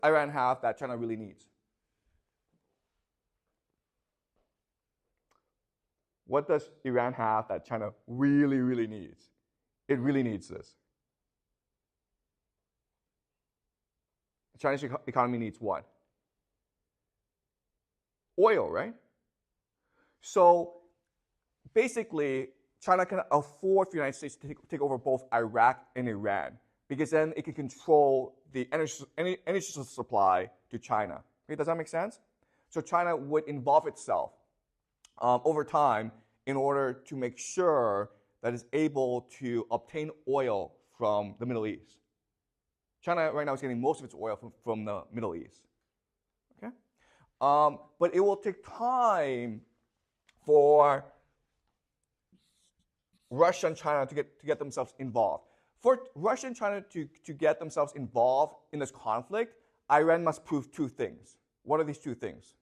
Iran have that China really needs? What does Iran have that China really, really needs? It really needs this. The Chinese economy needs what? Oil, right? So basically, China can afford for the United States to take over both Iraq and Iran, because then it can control the energy supply to China. Okay, does that make sense? So China would involve itself over time in order to make sure that it's able to obtain oil from the Middle East. China right now is getting most of its oil from the Middle East. Okay? But it will take time for Russia and China to get themselves involved. For Russia and China to get themselves involved in this conflict, Iran must prove two things. What are these two things?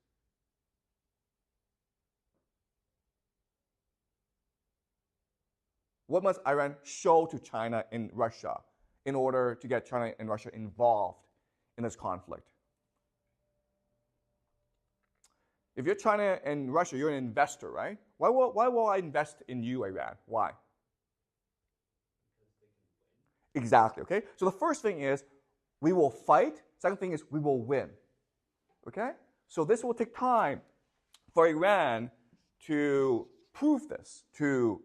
What must Iran show to China and Russia in order to get China and Russia involved in this conflict? If you're China and Russia, you're an investor, right? Why will I invest in you, Iran? Why? Exactly, okay? So the first thing is we will fight. Second thing is we will win, okay? So this will take time for Iran to prove this to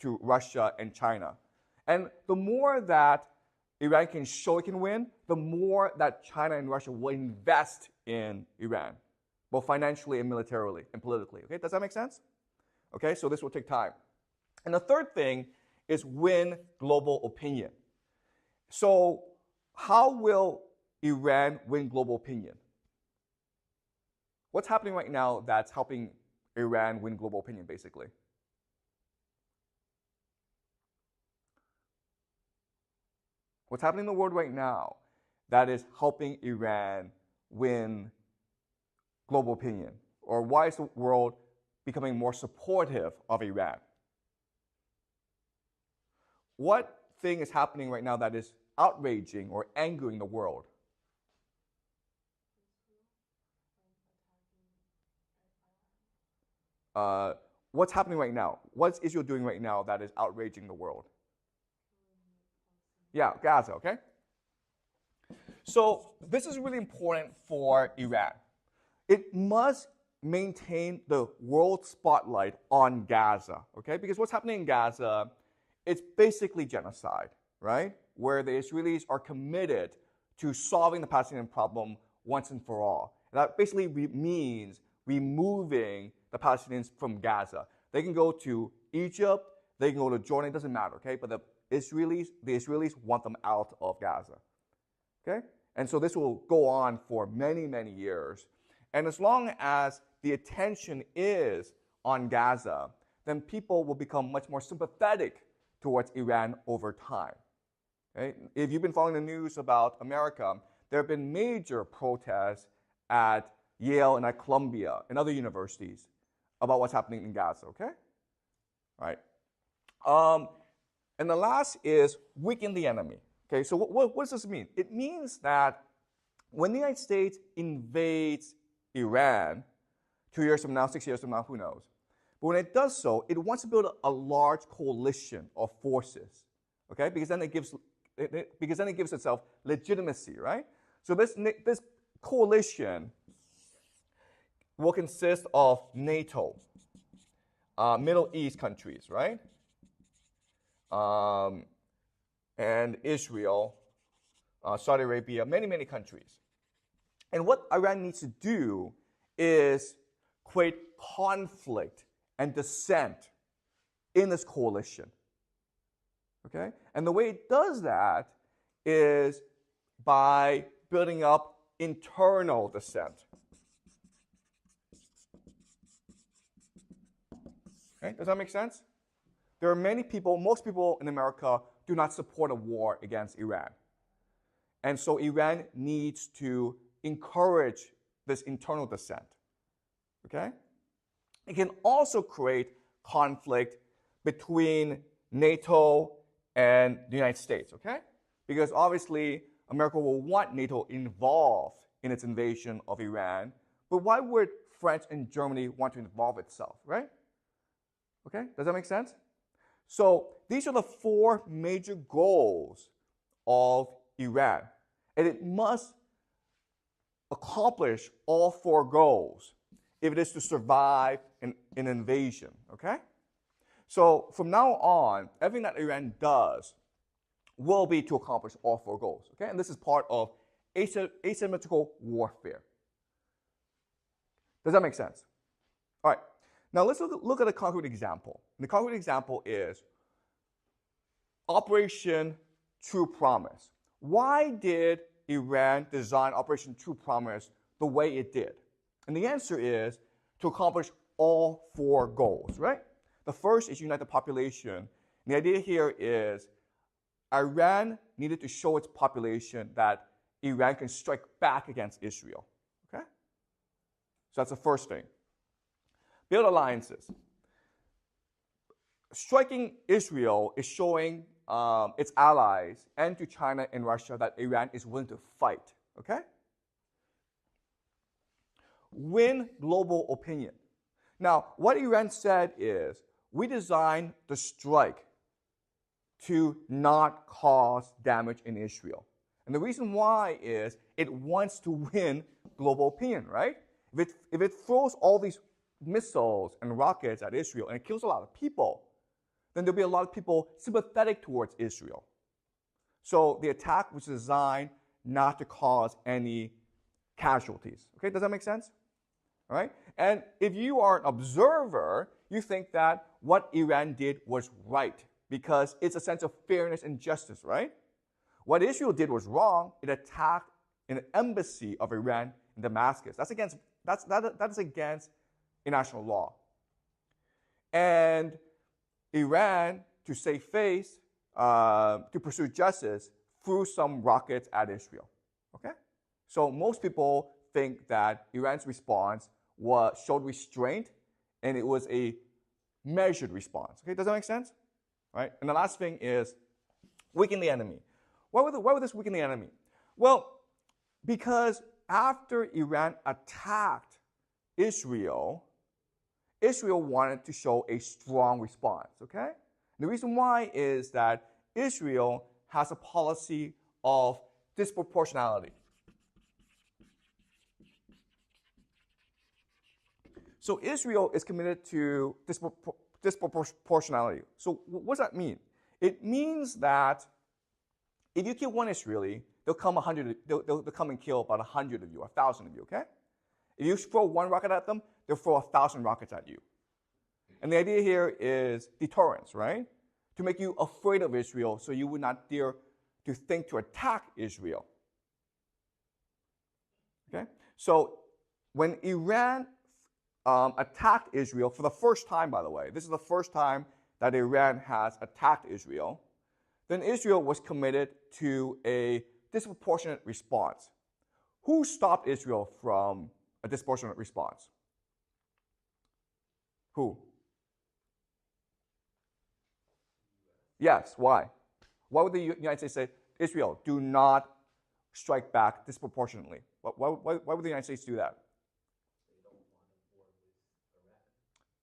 Russia and China. And the more that Iran can show it can win, the more that China and Russia will invest in Iran, both financially and militarily and politically. Okay, does that make sense? Okay, so this will take time. And the third thing is win global opinion. So how will Iran win global opinion? What's happening right now that's helping Iran win global opinion, basically? What's happening in the world right now that is helping Iran win global opinion? Or why is the world becoming more supportive of Iran? What thing is happening right now that is outraging or angering the world? What's happening right now? What's Israel doing right now that is outraging the world? Yeah, Gaza, okay? So this is really important for Iran. It must maintain the world spotlight on Gaza, okay? Because what's happening in Gaza, it's basically genocide, right? Where the Israelis are committed to solving the Palestinian problem once and for all. And that basically means removing the Palestinians from Gaza. They can go to Egypt, they can go to Jordan, it doesn't matter, okay? But the Israelis want them out of Gaza, okay? And so this will go on for many, many years. And as long as the attention is on Gaza, then people will become much more sympathetic towards Iran over time. Okay? If you've been following the news about America, there have been major protests at Yale and at Columbia and other universities about what's happening in Gaza, okay? All right. And the last is weaken the enemy. Okay, so what does this mean? It means that when the United States invades Iran 2 years from now, 6 years from now, who knows? But when it does so, it wants to build a large coalition of forces, okay? Because then it gives itself legitimacy, right? So this coalition will consist of NATO, Middle East countries, right? And Israel, Saudi Arabia, many, many countries. And what Iran needs to do is create conflict and dissent in this coalition. Okay? And the way it does that is by building up internal dissent. Okay? Does that make sense? There are many people, most people in America do not support a war against Iran. And so Iran needs to encourage this internal dissent. Okay? It can also create conflict between NATO and the United States, okay? Because obviously America will want NATO involved in its invasion of Iran, but why would France and Germany want to involve itself, right? Okay, does that make sense? So these are the four major goals of Iran, and it must accomplish all four goals if it is to survive an invasion, okay? So from now on, everything that Iran does will be to accomplish all four goals, okay? And this is part of asymmetrical warfare. Does that make sense? All right. Now let's look at a concrete example. And the concrete example is Operation True Promise. Why did Iran design Operation True Promise the way it did? And the answer is to accomplish all four goals, right? The first is unite the population. And the idea here is Iran needed to show its population that Iran can strike back against Israel, okay? So that's the first thing. Build alliances. Striking Israel is showing its allies and to China and Russia that Iran is willing to fight, okay? Win global opinion. Now, what Iran said is, we designed the strike to not cause damage in Israel. And the reason why is it wants to win global opinion, right? If it throws all these missiles and rockets at Israel and it kills a lot of people, then there'll be a lot of people sympathetic towards Israel. So the attack was designed not to cause any casualties. Okay, does that make sense? All right? And if you are an observer, you think that what Iran did was right because it's a sense of fairness and justice, right? What Israel did was wrong. It attacked an embassy of Iran in Damascus. That is against international law. And Iran, to save face, to pursue justice, threw some rockets at Israel. Okay? So most people think that Iran's response showed restraint, and it was a measured response. Okay, does that make sense? Right? And the last thing is weaken the enemy. Why would this weaken the enemy? Well, because after Iran attacked Israel, Israel wanted to show a strong response, okay? And the reason why is that Israel has a policy of disproportionality. So Israel is committed to disproportionality. So what does that mean? It means that if you kill one Israeli, they'll come and kill about 100 of you, 1,000 of you, okay? If you throw one rocket at them, they'll throw 1,000 rockets at you. And the idea here is deterrence, right? To make you afraid of Israel so you would not dare to think to attack Israel. Okay? So when Iran attacked Israel for the first time, by the way, this is the first time that Iran has attacked Israel, then Israel was committed to a disproportionate response. Who stopped Israel from a disproportionate response? Who? Yes, why? Why would the United States say, Israel, do not strike back disproportionately? Why would the United States do that?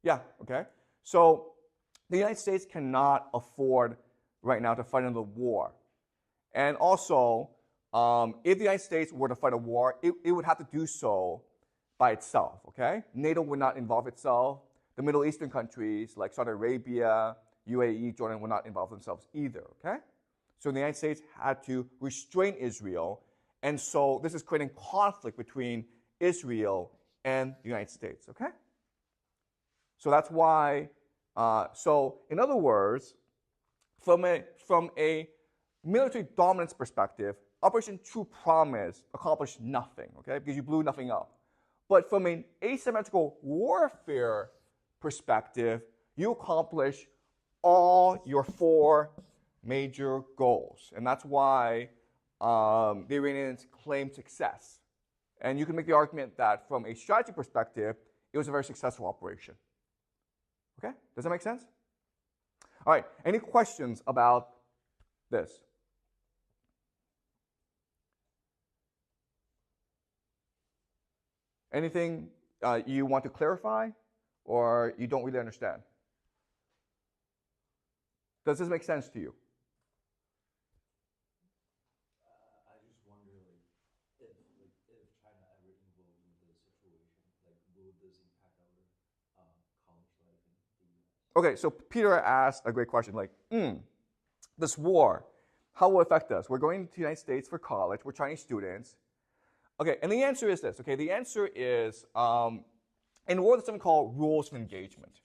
Yeah, okay. So the United States cannot afford right now to fight another war. And also, if the United States were to fight a war, it would have to do so by itself, okay? NATO would not involve itself. The Middle Eastern countries like Saudi Arabia, UAE, Jordan would not involve themselves either, okay? So the United States had to restrain Israel, and so this is creating conflict between Israel and the United States, okay? So that's why, so in other words, from a military dominance perspective, Operation True Promise accomplished nothing, okay, because you blew nothing up. But from an asymmetrical warfare perspective, you accomplish all your four major goals. And that's why the Iranians claim success. And you can make the argument that from a strategy perspective, it was a very successful operation. Okay? Does that make sense? All right. Any questions about this? Anything you want to clarify, or you don't really understand? Does this make sense to you? I just wonder, if China ever involved in the situation, will this impact our college life in the U.S.? Okay, so Peter asked a great question, this war, how will it affect us? We're going to the United States for college, we're Chinese students. Okay, and the answer is this, okay? The answer is, in war, there's something called rules of engagement.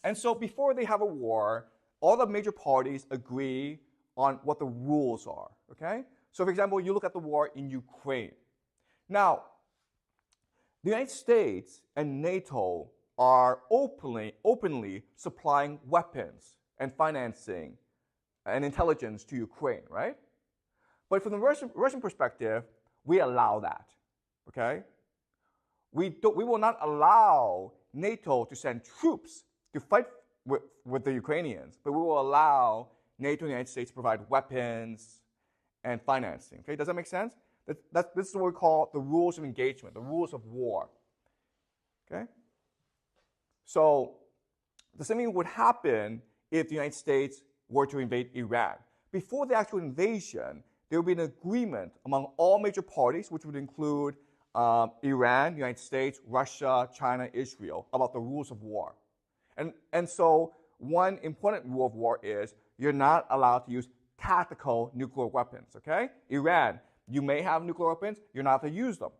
And so before they have a war, all the major parties agree on what the rules are, okay? So for example, you look at the war in Ukraine. Now, the United States and NATO are openly supplying weapons and financing and intelligence to Ukraine, right? But from the Russian perspective, we allow that, okay? We will not allow NATO to send troops to fight with the Ukrainians, but we will allow NATO and the United States to provide weapons and financing. Okay, does that make sense? This is what we call the rules of engagement, the rules of war. Okay? So the same thing would happen if the United States were to invade Iran. Before the actual invasion, there would be an agreement among all major parties, which would include Iran, the United States, Russia, China, Israel, about the rules of war. And so one important rule of war is you're not allowed to use tactical nuclear weapons, okay? Iran, you may have nuclear weapons, you're not allowed to use them.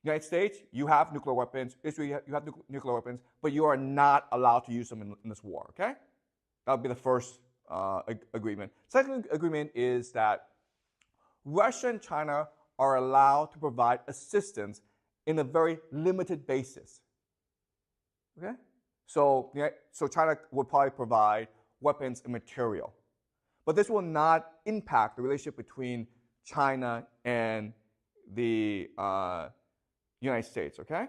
United States, you have nuclear weapons, Israel, you have nuclear weapons, but you are not allowed to use them in this war, okay? That would be the first agreement. Second agreement is that Russia and China are allowed to provide assistance in a very limited basis, okay? So China would probably provide weapons and material. But this will not impact the relationship between China and the United States, okay?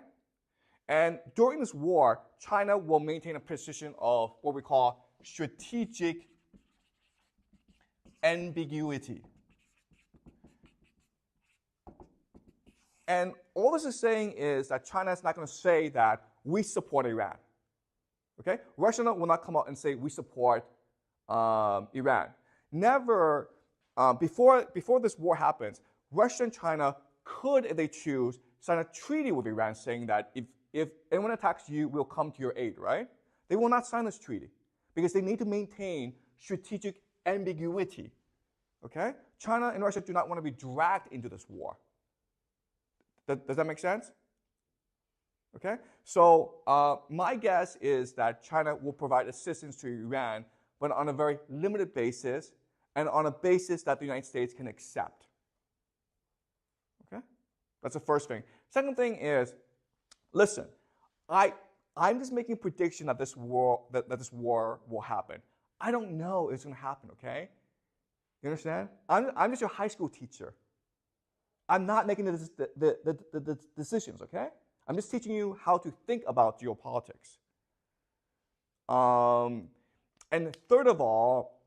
And during this war, China will maintain a position of what we call strategic ambiguity. And all this is saying is that China is not going to say that we support Iran. Okay? Russia will not come out and say we support Iran. Never, before this war happens, Russia and China could, if they choose, sign a treaty with Iran saying that if anyone attacks you, we'll come to your aid, right? They will not sign this treaty because they need to maintain strategic ambiguity. Okay? China and Russia do not want to be dragged into this war. Does that make sense? Okay, so my guess is that China will provide assistance to Iran, but on a very limited basis and on a basis that the United States can accept. Okay, that's the first thing. Second thing is, listen, I'm just making a prediction that this war will happen. I don't know if it's going to happen. Okay, you understand? I'm just your high school teacher. I'm not making the decisions. Okay. I'm just teaching you how to think about geopolitics. And third of all,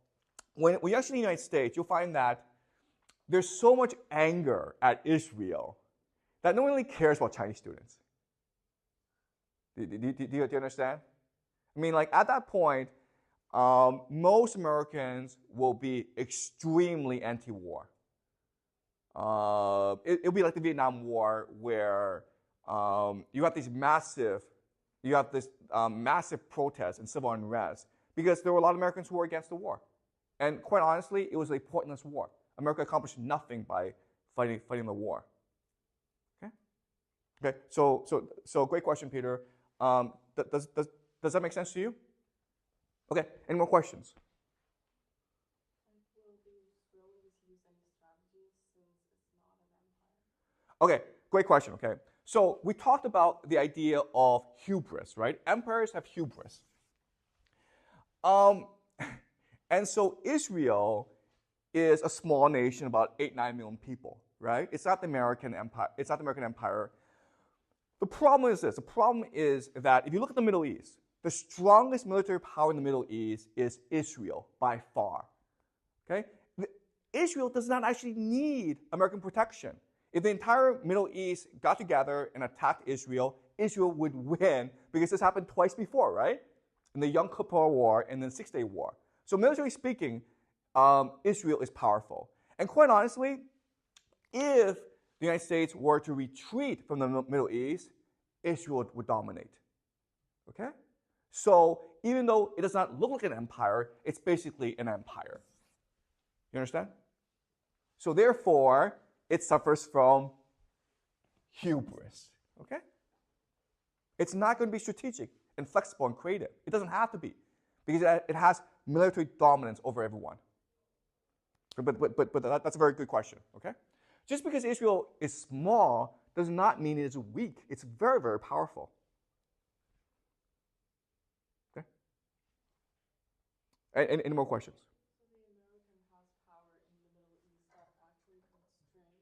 when you're actually in the United States, you'll find that there's so much anger at Israel that no one really cares about Chinese students. Do you understand? I mean, at that point, most Americans will be extremely anti-war. It'll be like the Vietnam War, where you have this massive protest and civil unrest because there were a lot of Americans who were against the war. And quite honestly, it was a pointless war. America accomplished nothing by fighting the war. Okay. So great question, Peter. Does that make sense to you? Okay. Any more questions? Will the Israelis use any strategies since it's not an empire? Okay. Great question. Okay. So we talked about the idea of hubris, right? Empires have hubris. And so Israel is a small nation, about 8-9 million people, right? It's not the American empire. It's not the American empire. The problem is this. The problem is that if you look at the Middle East, the strongest military power in the Middle East is Israel by far. Okay? Israel does not actually need American protection. If the entire Middle East got together and attacked Israel, Israel would win because this happened twice before, right? In the Yom Kippur War and then the Six-Day War. So military speaking, Israel is powerful. And quite honestly, if the United States were to retreat from the Middle East, Israel would dominate. Okay? So even though it does not look like an empire, it's basically an empire. You understand? So therefore, it suffers from hubris. Okay? It's not going to be strategic and flexible and creative. It doesn't have to be, because it has military dominance over everyone. But that's a very good question. Okay? Just because Israel is small does not mean it is weak. It's very, very powerful. Okay? Any more questions? So the American has power in the Middle East that actually constrain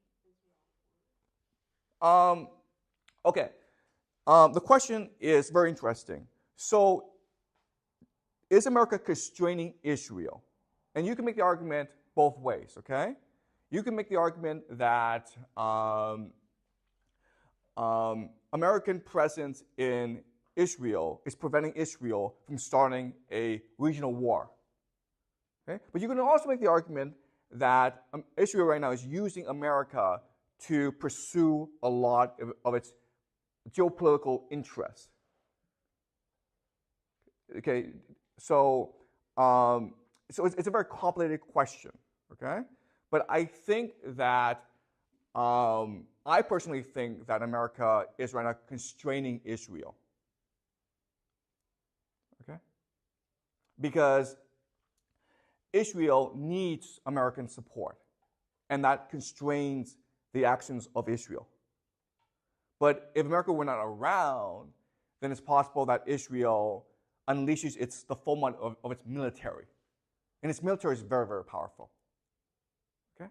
Israel. Okay. The question is very interesting. So, is America constraining Israel? And you can make the argument both ways, okay? You can make the argument that American presence in Israel is preventing Israel from starting a regional war. Okay? But you can also make the argument that Israel right now is using America to pursue a lot of its geopolitical interests. Okay, so it's a very complicated question. Okay, but I think that I personally think that America is right now constraining Israel. Okay, because Israel needs American support, and that constrains the actions of Israel. But if America were not around, then it's possible that Israel unleashes the full might of its military. And its military is very, very powerful. Okay?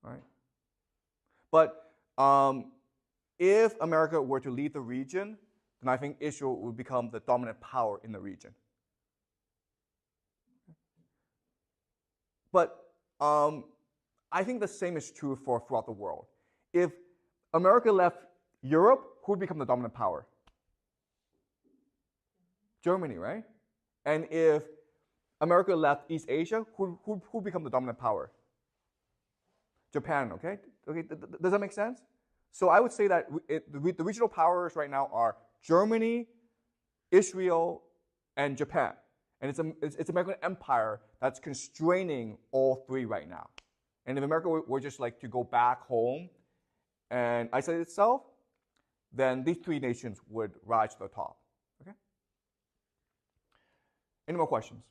All right? But if America were to leave the region, then I think Israel would become the dominant power in the region. But I think the same is true throughout the world. If America left Europe, who would become the dominant power? Germany, right? And if America left East Asia, who would become the dominant power? Japan, okay? Does that make sense? So I would say that the regional powers right now are Germany, Israel, and Japan. And it's American empire that's constraining all three right now. And if America were just like to go back home and isolate itself, then these three nations would rise to the top. Okay? Any more questions?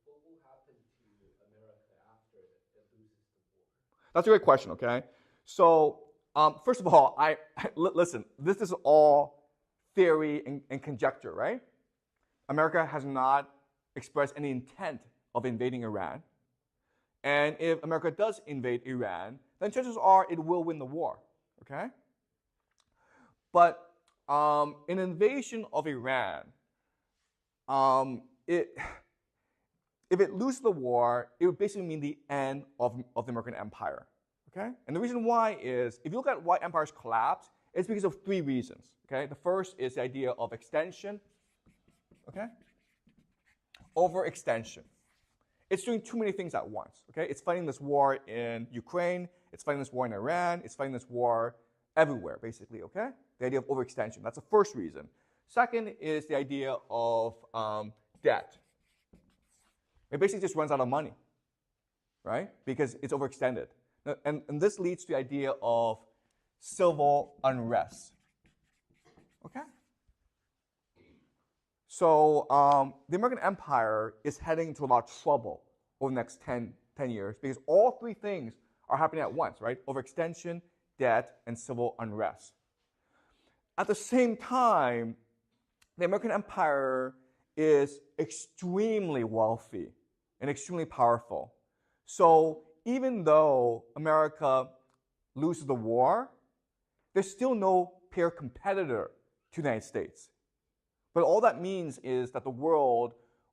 What will happen to America after it loses the war? That's a great question, okay? So, first of all, listen, this is all theory and conjecture, right? America has not expressed any intent of invading Iran. And if America does invade Iran, then chances are it will win the war, okay? But an invasion of Iran, if it loses the war, it would basically mean the end of the American empire, okay? And the reason why is, if you look at why empires collapse, it's because of three reasons, okay? The first is the idea of extension, okay? Overextension. It's doing too many things at once, okay? It's fighting this war in Ukraine, it's fighting this war in Iran, it's fighting this war everywhere, basically, okay? The idea of overextension, that's the first reason. Second is the idea of debt. It basically just runs out of money, right? Because it's overextended. And this leads to the idea of civil unrest, okay? So the American empire is heading into a lot of trouble over the next 10 years because all three things are happening at once, right? Overextension, debt, and civil unrest. At the same time, the American empire is extremely wealthy and extremely powerful. So even though America loses the war, there's still no peer competitor to the United States. But all that means is that the world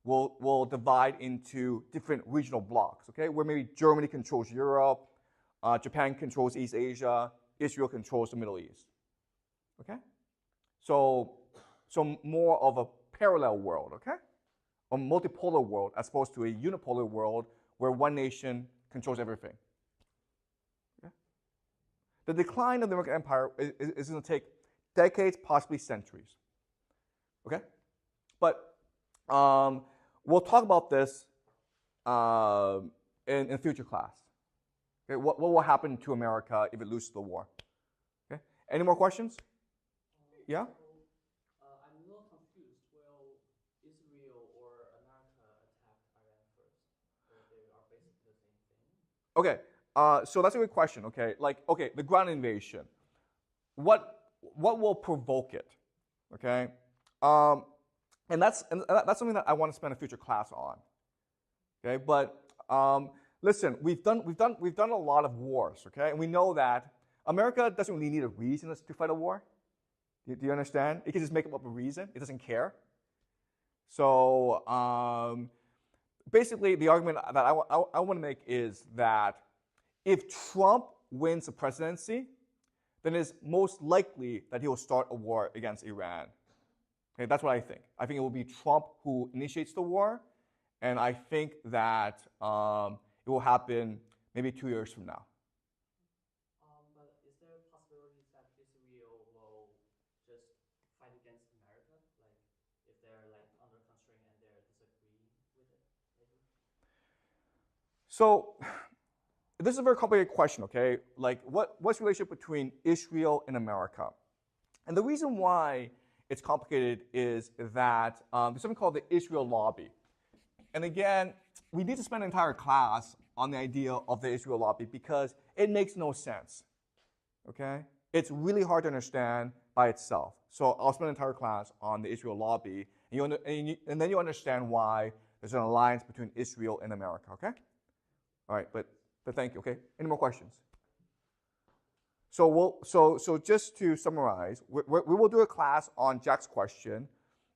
will divide into different regional blocks, okay? Where maybe Germany controls Europe, Japan controls East Asia, Israel controls the Middle East, okay? So more of a parallel world, okay? A multipolar world as opposed to a unipolar world where one nation controls everything. Okay? The decline of the American empire is going to take decades, possibly centuries. Okay? But we'll talk about this in future class. Okay? What will happen to America if it loses the war? Okay? Any more questions? Yeah? I'm a little confused. Will Israel or America attack Iran first? Or they are basically the same thing? Okay, so that's a good question. Okay, okay, the ground invasion. What will provoke it? Okay, and that's something that I want to spend a future class on. Okay, but listen, we've done a lot of wars. Okay, and we know that America doesn't really need a reason to fight a war. Do you understand? It can just make up a reason. It doesn't care. So basically, the argument that I want to make is that if Trump wins the presidency, then it's most likely that he will start a war against Iran. Okay, that's what I think. I think it will be Trump who initiates the war, and I think that it will happen maybe 2 years from now. But is there a possibility that Israel will just fight against America? Like, if they're like under constraint and they're disagreeing with it, maybe? So this is a very complicated question, okay? Like, what's the relationship between Israel and America? And the reason why it's complicated is that there's something called the Israel lobby. And again, we need to spend an entire class on the idea of the Israel lobby because it makes no sense, okay? It's really hard to understand by itself. So I'll spend an entire class on the Israel lobby, and then you understand why there's an alliance between Israel and America, okay? All right, but thank you, okay? Any more questions? So just to summarize, we will do a class on Jack's question,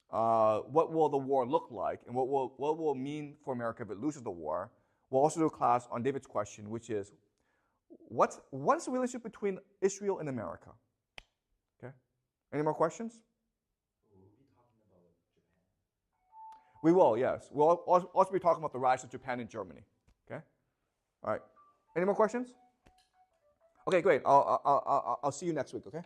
what will the war look like, and what will it mean for America if it loses the war. We'll also do a class on David's question, which is, what's the relationship between Israel and America? Okay? Any more questions? We'll be talking about Japan. We will, yes. We'll also be talking about the rise of Japan and Germany. Okay? All right. Any more questions? Okay, great. I'll see you next week, okay?